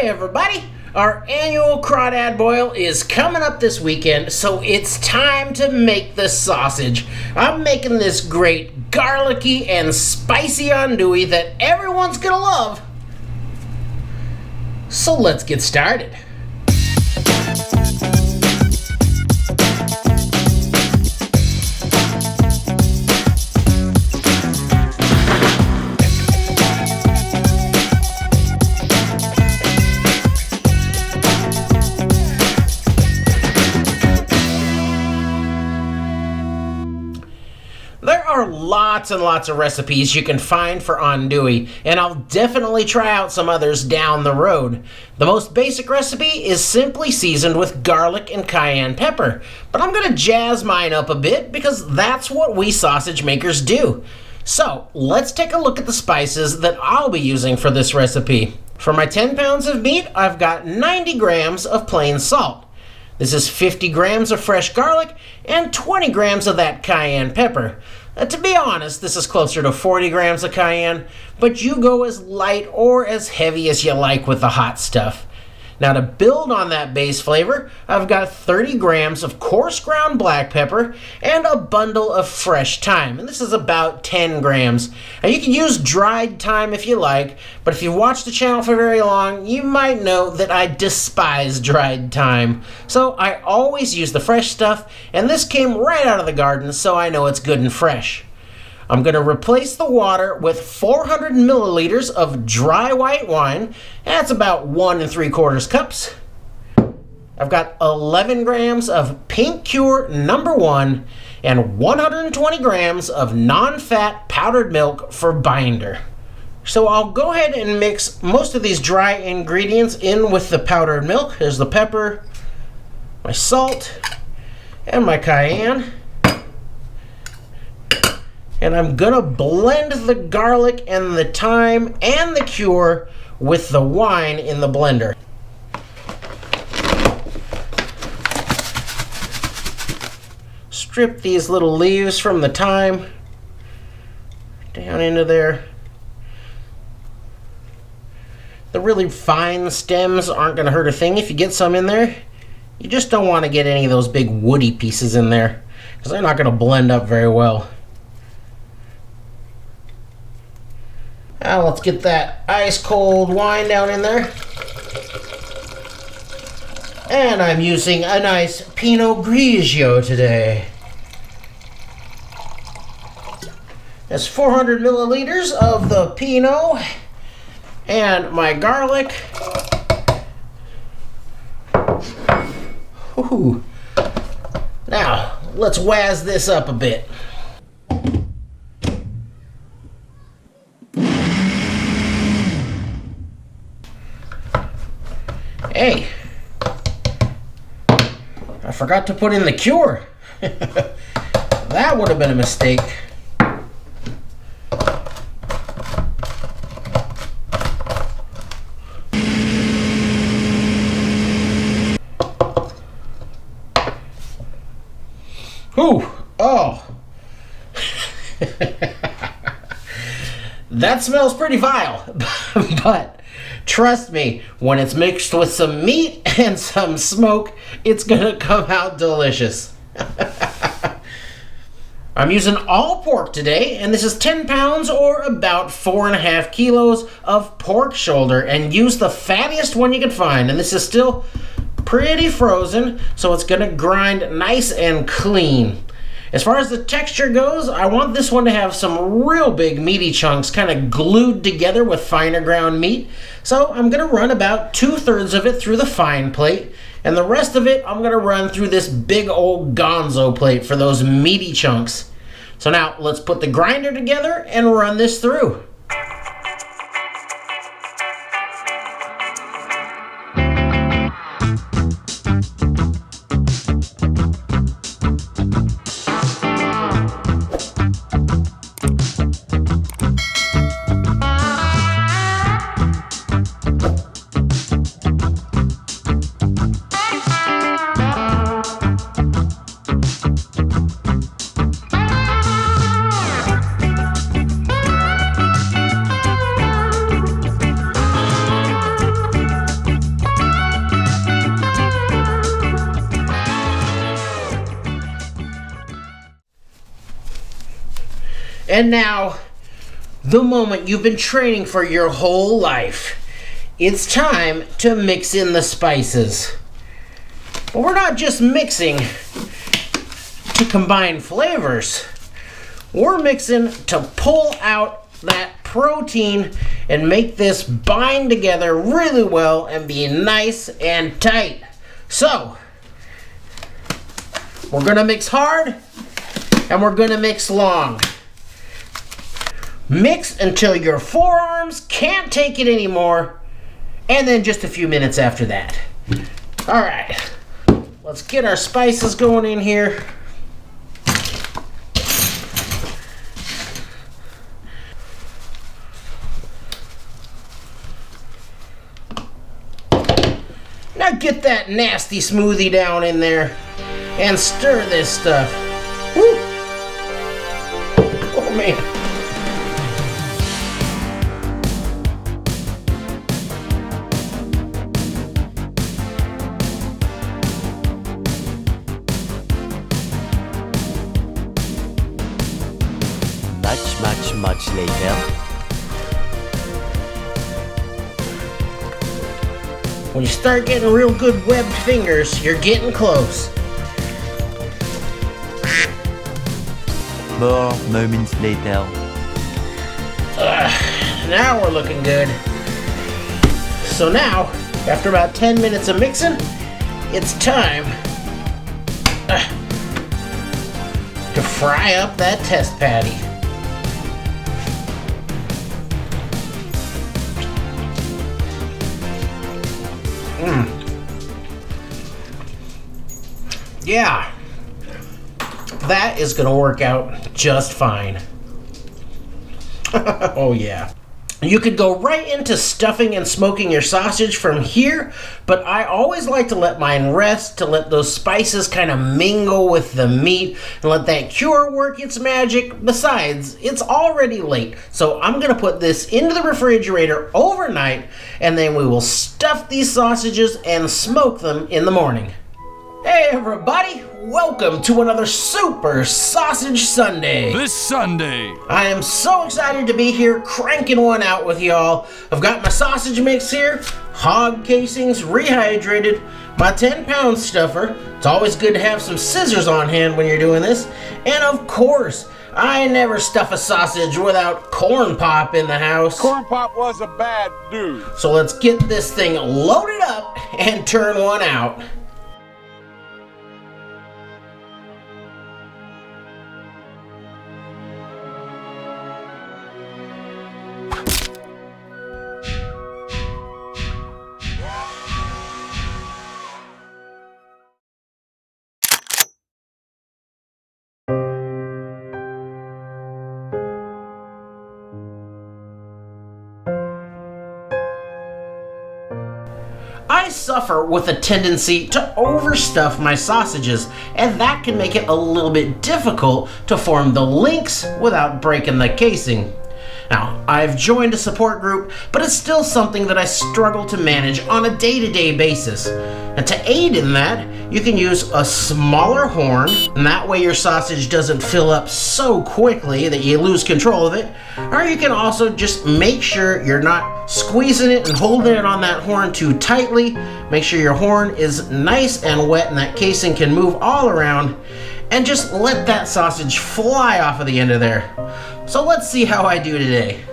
Hey everybody! Our annual crawdad boil is coming up this weekend, so it's time to make the sausage. I'm making this great garlicky and spicy andouille that everyone's gonna love. So let's get started. There are lots and lots of recipes you can find for andouille, and I'll definitely try out some others down the road. The most basic recipe is simply seasoned with garlic and cayenne pepper, but I'm going to jazz mine up a bit because that's what we sausage makers do. So let's take a look at the spices that I'll be using for this recipe. For my 10 pounds of meat, I've got 90 grams of plain salt. This is 50 grams of fresh garlic and 20 grams of that cayenne pepper. To be honest, this is closer to 40 grams of cayenne, but you go as light or as heavy as you like with the hot stuff. Now to build on that base flavor, I've got 30 grams of coarse ground black pepper and a bundle of fresh thyme, and this is about 10 grams. Now you can use dried thyme if you like, but if you've watched the channel for very long, you might know that I despise dried thyme. So I always use the fresh stuff, and this came right out of the garden, so I know it's good and fresh. I'm going to replace the water with 400 milliliters of dry white wine. That's about 1 3/4 cups. I've got 11 grams of pink cure number 1 and 120 grams of non-fat powdered milk for binder. So I'll go ahead and mix most of these dry ingredients in with the powdered milk. There's the pepper, my salt, and my cayenne. And I'm gonna blend the garlic and the thyme and the cure with the wine in the blender. Strip these little leaves from the thyme down into there. The really fine stems aren't gonna hurt a thing if you get some in there. You just don't want to get any of those big woody pieces in there because they're not gonna blend up very well. Now let's get that ice cold wine down in there. And I'm using a nice Pinot Grigio today. That's 400 milliliters of the Pinot and my garlic. Ooh. Now let's wazz this up a bit. Hey, I forgot to put in the cure. That would have been a mistake. Ooh, oh. That smells pretty vile, but trust me, when it's mixed with some meat and some smoke, it's gonna come out delicious. I'm using all pork today, and this is 10 pounds or about 4.5 kilos of pork shoulder, and use the fattiest one you can find. And this is still pretty frozen, so it's gonna grind nice and clean. As far as the texture goes, I want this one to have some real big meaty chunks kind of glued together with finer ground meat. So I'm going to run about 2/3 of it through the fine plate, and the rest of it I'm going to run through this big old gonzo plate for those meaty chunks. So now let's put the grinder together and run this through. And now, the moment you've been training for your whole life. It's time to mix in the spices. But we're not just mixing to combine flavors. We're mixing to pull out that protein and make this bind together really well and be nice and tight. So, we're gonna mix hard and we're gonna mix long. Mix until your forearms can't take it anymore, and then just a few minutes after that. All right, let's get our spices going in here. Now get that nasty smoothie down in there and stir this stuff. Woo! Oh man. Much later. When you start getting real good webbed fingers, you're getting close. More moments later. Now we're looking good. So now, after about 10 minutes of mixing, it's time to fry up that test patty. Yeah, that is gonna work out just fine. Oh yeah. You could go right into stuffing and smoking your sausage from here, but I always like to let mine rest to let those spices kind of mingle with the meat and let that cure work its magic. Besides, it's already late, so I'm gonna put this into the refrigerator overnight, and then we will stuff these sausages and smoke them in the morning. Hey everybody, welcome to another Super Sausage Sunday. This Sunday. I am so excited to be here cranking one out with y'all. I've got my sausage mix here, hog casings rehydrated, my 10-pound stuffer. It's always good to have some scissors on hand when you're doing this. And of course, I never stuff a sausage without corn pop in the house. Corn Pop was a bad dude. So let's get this thing loaded up and turn one out. I suffer with a tendency to overstuff my sausages, and that can make it a little bit difficult to form the links without breaking the casing. Now, I've joined a support group, but it's still something that I struggle to manage on a day-to-day basis. And to aid in that, you can use a smaller horn, and that way your sausage doesn't fill up so quickly that you lose control of it. Or you can also just make sure you're not squeezing it and holding it on that horn too tightly. Make sure your horn is nice and wet and that casing can move all around, and just let that sausage fly off of the end of there. So let's see how I do today.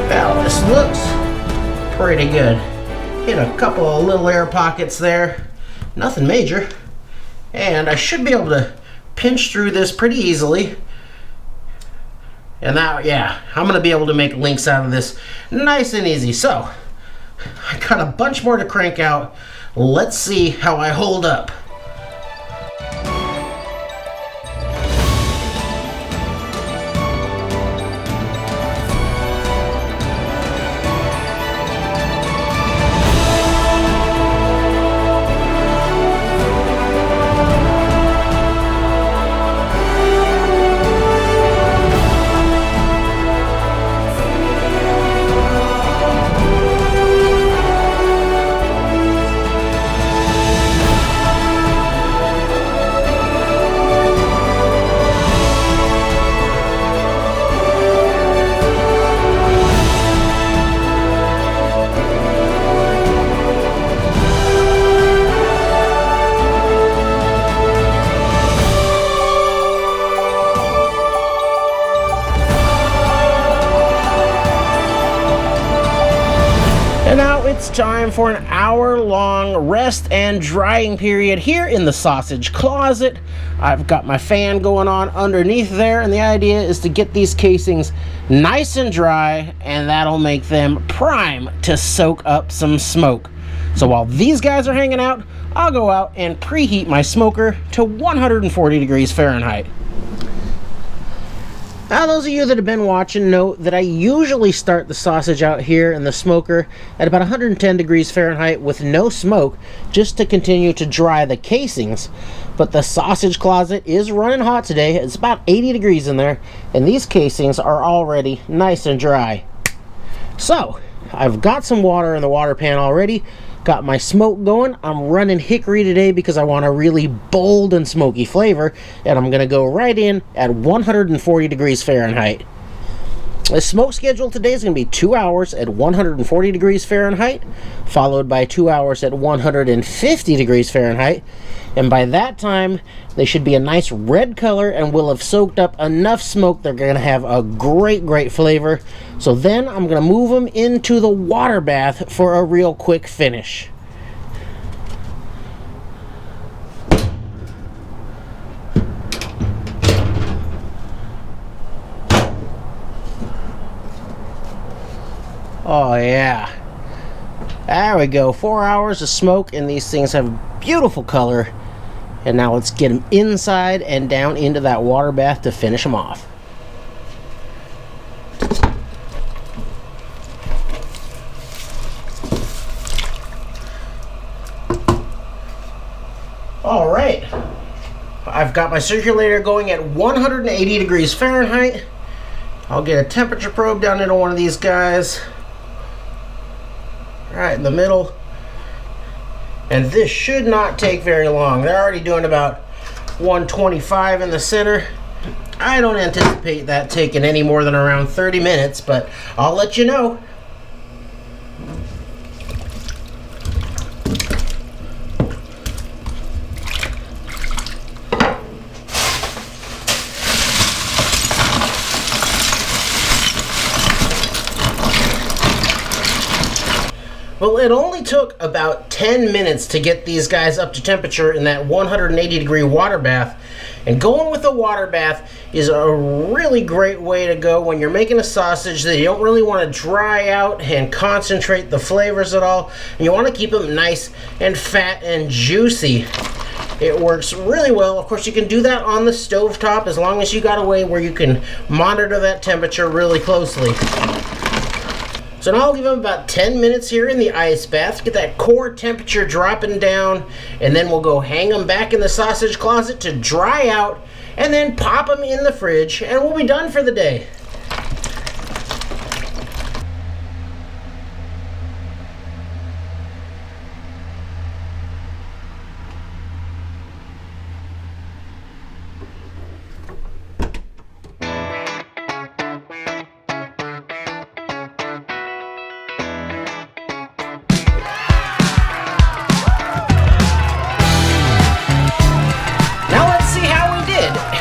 Well, this looks pretty good. Hit a couple of little air pockets there. Nothing major. And I should be able to pinch through this pretty easily. And now, yeah, I'm going to be able to make links out of this nice and easy. So, I got a bunch more to crank out. Let's see how I hold up. And now it's time for an hour-long rest and drying period here in the sausage closet. I've got my fan going on underneath there, and the idea is to get these casings nice and dry, and that'll make them prime to soak up some smoke. So while these guys are hanging out, I'll go out and preheat my smoker to 140 degrees Fahrenheit. Now, those of you that have been watching know that I usually start the sausage out here in the smoker at about 110 degrees Fahrenheit with no smoke, just to continue to dry the casings. But the sausage closet is running hot today. It's about 80 degrees in there, and these casings are already nice and dry. So, I've got some water in the water pan already. Got my smoke going. I'm running hickory today because I want a really bold and smoky flavor, and I'm going to go right in at 140 degrees Fahrenheit. The smoke schedule today is going to be 2 hours at 140 degrees Fahrenheit, followed by 2 hours at 150 degrees Fahrenheit, and by that time they should be a nice red color and will have soaked up enough smoke they're going to have a great flavor. So then I'm going to move them into the water bath for a real quick finish. Oh yeah, there we go. 4 hours of smoke, and these things have beautiful color. And now let's get them inside and down into that water bath to finish them off. All right, I've got my circulator going at 180 degrees Fahrenheit. I'll get a temperature probe down into one of these guys, right in the middle. And this should not take very long. They're already doing about 125 in the center. I don't anticipate that taking any more than around 30 minutes, but I'll let you know. Well, it only took about 10 minutes to get these guys up to temperature in that 180 degree water bath. And going with a water bath is a really great way to go when you're making a sausage that you don't really want to dry out and concentrate the flavors at all. And you want to keep them nice and fat and juicy. It works really well. Of course, you can do that on the stovetop as long as you got a way where you can monitor that temperature really closely. So now I'll give them about 10 minutes here in the ice bath, get that core temperature dropping down, and then we'll go hang them back in the sausage closet to dry out, and then pop them in the fridge, and we'll be done for the day.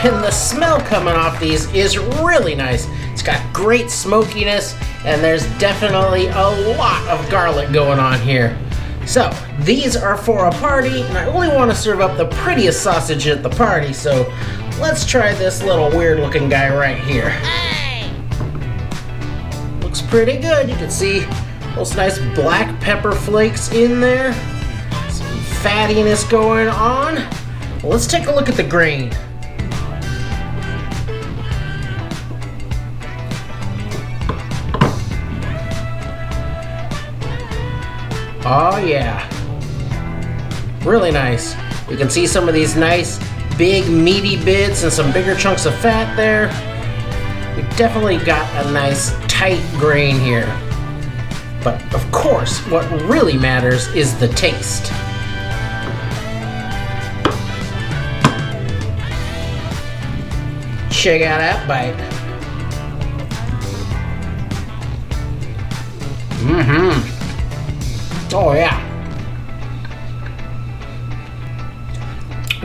And the smell coming off these is really nice. It's got great smokiness, and there's definitely a lot of garlic going on here. So these are for a party, and I only want to serve up the prettiest sausage at the party, so let's try this little weird looking guy right here. Looks pretty good. You can see Those nice black pepper flakes in there. Some fattiness going on. Well, let's take a look at the grain. Oh yeah, really nice. You can see some of these nice big meaty bits and some bigger chunks of fat there. We've definitely got a nice tight grain here. But of course, what really matters is the taste. Check out that bite. Oh yeah.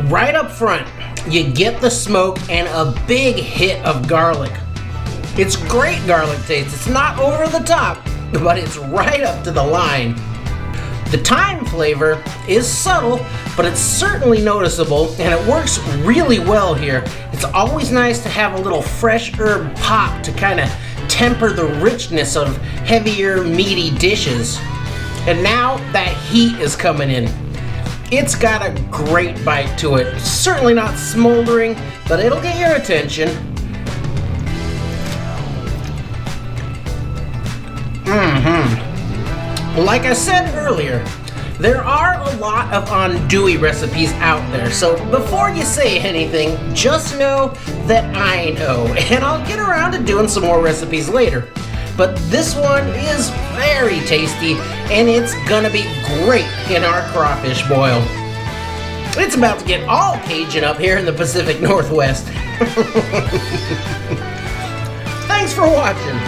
Right up front, you get the smoke and a big hit of garlic. It's great garlic taste. It's not over the top, but it's right up to the line. The thyme flavor is subtle, but it's certainly noticeable, and it works really well here. It's always nice to have a little fresh herb pop to kind of temper the richness of heavier, meaty dishes. And now that heat is coming in. It's got a great bite to it. Certainly not smoldering, but it'll get your attention. Like I said earlier, there are a lot of andouille recipes out there, so before you say anything, just know that I know, and I'll get around to doing some more recipes later. But this one is very tasty, and it's gonna be great in our crawfish boil. It's about to get all Cajun up here in the Pacific Northwest. Thanks for watching.